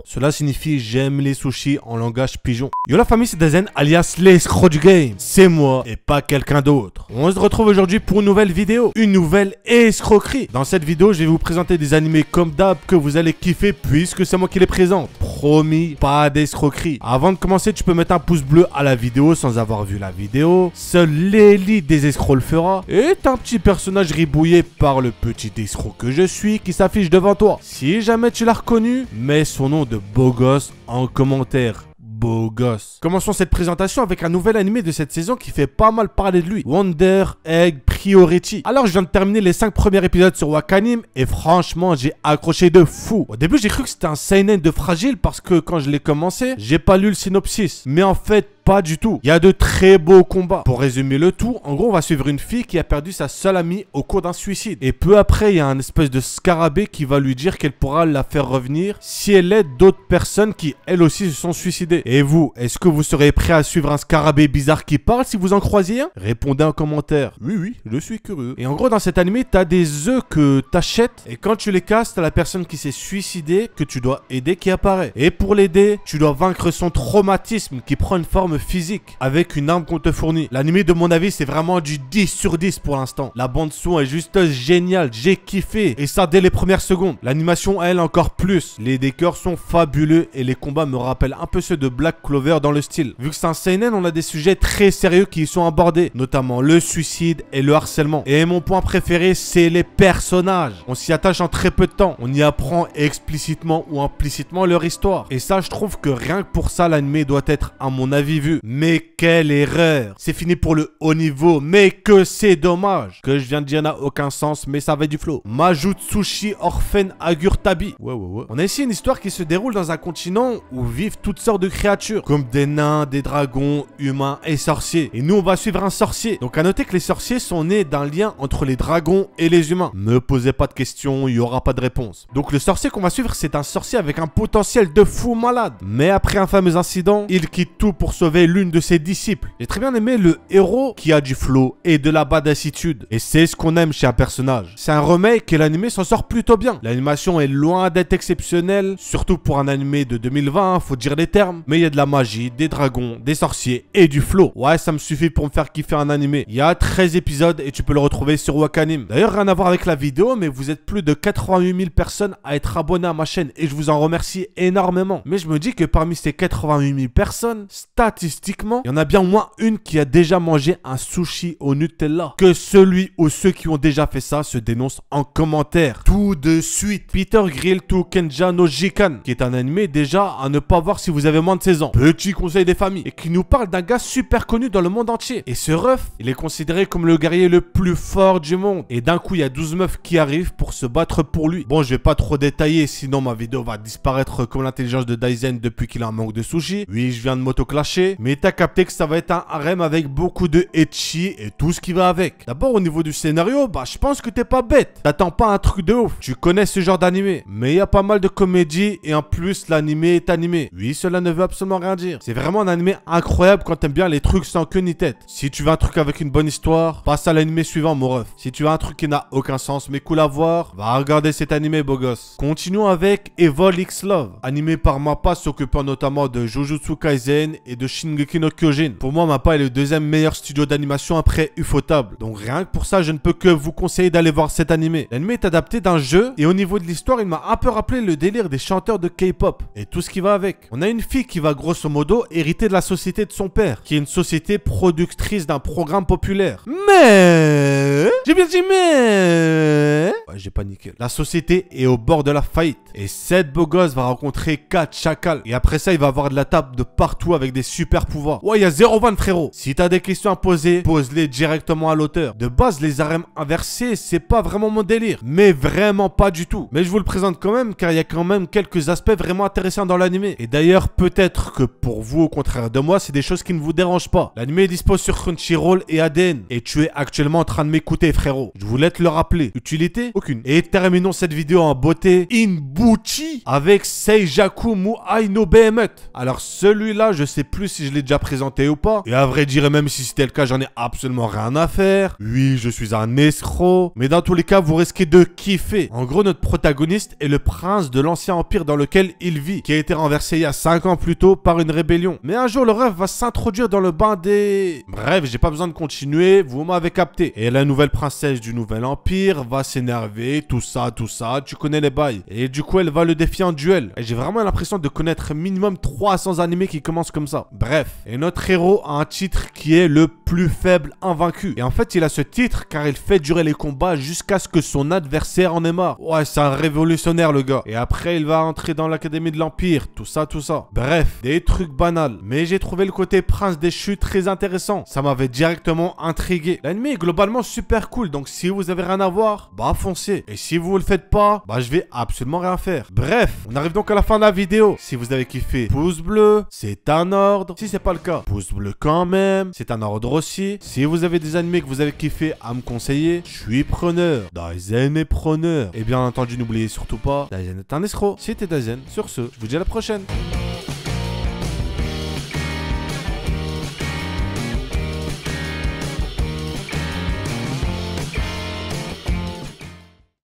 Cela signifie j'aime les sushis en langage pigeon. Yo la famille, c'est Dazen alias l'escroc du game. C'est moi et pas quelqu'un d'autre. On se retrouve aujourd'hui pour une nouvelle vidéo. Une nouvelle escroquerie. Dans cette vidéo, je vais vous présenter des animés comme d'hab que vous allez kiffer puisque c'est moi qui les présente. Promis, pas d'escroquerie. Avant de commencer, tu peux mettre un pouce bleu à la vidéo sans avoir vu la vidéo. Seule l'élite des escrocs le fera. Est un petit personnage ribouillé par le petit escroc que je suis qui s'affiche devant toi. Si jamais tu l'as reconnu, mets son nom de beau gosse en commentaire. Beau gosse. Commençons cette présentation avec un nouvel animé de cette saison qui fait pas mal parler de lui. Wonder Egg Priority. Alors je viens de terminer les 5 premiers épisodes sur Wakanim et franchement j'ai accroché de fou. Au début j'ai cru que c'était un seinen de fragile parce que quand je l'ai commencé, j'ai pas lu le synopsis. Mais en fait pas du tout. Il y a de très beaux combats. Pour résumer le tout, en gros, on va suivre une fille qui a perdu sa seule amie au cours d'un suicide. Et peu après, il y a un espèce de scarabée qui va lui dire qu'elle pourra la faire revenir si elle aide d'autres personnes qui, elles aussi, se sont suicidées. Et vous, est-ce que vous serez prêt à suivre un scarabée bizarre qui parle si vous en croisiez un? Répondez en commentaire. Oui, je suis curieux. Et en gros, dans cet animé, t'as des œufs que t'achètes et quand tu les casses, t'as la personne qui s'est suicidée que tu dois aider qui apparaît. Et pour l'aider, tu dois vaincre son traumatisme qui prend une forme physique avec une arme qu'on te fournit. L'animé de mon avis c'est vraiment du 10 sur 10 pour l'instant. La bande son est juste géniale, j'ai kiffé et ça dès les premières secondes. L'animation elle encore plus. Les décors sont fabuleux et les combats me rappellent un peu ceux de Black Clover dans le style. Vu que c'est un seinen, on a des sujets très sérieux qui y sont abordés, notamment le suicide et le harcèlement. Et mon point préféré c'est les personnages. On s'y attache en très peu de temps. On y apprend explicitement ou implicitement leur histoire. Et ça je trouve que rien que pour ça l'animé doit être à mon avis vu. Mais quelle erreur! C'est fini pour le haut niveau, mais que c'est dommage! Que je viens de dire n'a aucun sens, mais ça va du flow. Majutsushi Orphan Agurtabi. Ouais. On a ici une histoire qui se déroule dans un continent où vivent toutes sortes de créatures, comme des nains, des dragons, humains et sorciers. Et nous, on va suivre un sorcier. Donc à noter que les sorciers sont nés d'un lien entre les dragons et les humains. Ne posez pas de questions, il n'y aura pas de réponse. Donc le sorcier qu'on va suivre, c'est un sorcier avec un potentiel de fou malade. Mais après un fameux incident, il quitte tout pour sauver l'une de ses disciples. J'ai très bien aimé le héros qui a du flow et de la badassitude. Et c'est ce qu'on aime chez un personnage. C'est un remake et l'animé s'en sort plutôt bien. L'animation est loin d'être exceptionnelle, surtout pour un animé de 2020, faut dire les termes. Mais il y a de la magie, des dragons, des sorciers et du flow. Ouais, ça me suffit pour me faire kiffer un animé. Il y a 13 épisodes et tu peux le retrouver sur Wakanim. D'ailleurs, rien à voir avec la vidéo, mais vous êtes plus de 88 000 personnes à être abonnés à ma chaîne et je vous en remercie énormément. Mais je me dis que parmi ces 88 000 personnes, statistiquement, il y en a bien au moins une qui a déjà mangé un sushi au Nutella. Que celui ou ceux qui ont déjà fait ça se dénoncent en commentaire. Tout de suite. Peter Grill to Kenja no Jikan, qui est un animé déjà à ne pas voir si vous avez moins de 16 ans. Petit conseil des familles. Et qui nous parle d'un gars super connu dans le monde entier. Et ce ref, il est considéré comme le guerrier le plus fort du monde. Et d'un coup, il y a 12 meufs qui arrivent pour se battre pour lui. Bon, je vais pas trop détailler, sinon ma vidéo va disparaître comme l'intelligence de Daisen depuis qu'il a un manque de sushi. Oui, je viens de m'auto-clasher. Mais t'as capté que ça va être un harem avec beaucoup de ecchi et tout ce qui va avec. D'abord au niveau du scénario, je pense que t'es pas bête. T'attends pas un truc de ouf. Tu connais ce genre d'animé. Mais il y a pas mal de comédie et en plus l'animé est animé. Oui, cela ne veut absolument rien dire. C'est vraiment un animé incroyable quand t'aimes bien les trucs sans queue ni tête. Si tu veux un truc avec une bonne histoire, passe à l'animé suivant mon ref. Si tu veux un truc qui n'a aucun sens mais cool à voir, va regarder cet animé beau gosse. Continuons avec Evil X Love. Animé par Mappa s'occupant notamment de Jujutsu Kaisen et de Shingeki no Kyojin. Pour moi, Mappa est le deuxième meilleur studio d'animation après Ufotable. Donc rien que pour ça, je ne peux que vous conseiller d'aller voir cet animé. L'animé est adapté d'un jeu et au niveau de l'histoire, il m'a un peu rappelé le délire des chanteurs de K-pop et tout ce qui va avec. On a une fille qui va grosso modo hériter de la société de son père, qui est une société productrice d'un programme populaire. Mais... j'ai bien dit mais... ouais, j'ai paniqué. La société est au bord de la faillite. Et cette beau gosse va rencontrer 4 chacals. Et après ça, il va avoir de la table de partout avec des super pouvoirs. Ouais, il y a 0 van frérot. Si t'as des questions à poser, pose-les directement à l'auteur. De base, les harems inversés, c'est pas vraiment mon délire. Mais vraiment pas du tout. Mais je vous le présente quand même, car il y a quand même quelques aspects vraiment intéressants dans l'animé. Et d'ailleurs, peut-être que pour vous, au contraire de moi, c'est des choses qui ne vous dérangent pas. L'animé est dispo sur Crunchyroll et ADN. Et tu es actuellement en train de m'écouter, frérot. Je voulais te le rappeler. Utilité? Aucune. Et terminons cette vidéo en beauté. Inbuchi avec Seijaku Muai no Behemoth. Alors celui-là, je sais plus si je l'ai déjà présenté ou pas. Et à vrai dire, même si c'était le cas, j'en ai absolument rien à faire. Oui, je suis un escroc. Mais dans tous les cas, vous risquez de kiffer. En gros, notre protagoniste est le prince de l'ancien empire dans lequel il vit, qui a été renversé il y a 5 ans plus tôt par une rébellion. Mais un jour, le rêve va s'introduire dans le bain des... Bref, j'ai pas besoin de continuer, vous m'avez capté. Et la nouvelle princesse du nouvel empire va s'énerver, tout ça, tu connais les bails. Et du coup, elle va le défier en duel. Et j'ai vraiment l'impression de connaître minimum 300 animés qui commencent comme ça. Bref, et notre héros a un titre qui est le plus faible invaincu. Et en fait, il a ce titre car il fait durer les combats jusqu'à ce que son adversaire en ait marre. Ouais, c'est un révolutionnaire le gars. Et après, il va entrer dans l'académie de l'Empire, tout ça. Bref, des trucs banals. Mais j'ai trouvé le côté prince déchu très intéressant. Ça m'avait directement intrigué. L'anime est globalement super cool, donc si vous avez rien à voir, bah foncez. Et si vous le faites pas, bah je vais absolument rien faire. Bref, on arrive donc à la fin de la vidéo. Si vous avez kiffé, pouce bleu, c'est un ordre. Si c'est pas le cas, pouce bleu quand même, c'est un ordre aussi. Si vous avez des animés que vous avez kiffé à me conseiller, je suis preneur. Daisen est preneur. Et bien entendu, n'oubliez surtout pas, Daisen est un escroc. C'était Daisen. Sur ce, je vous dis à la prochaine.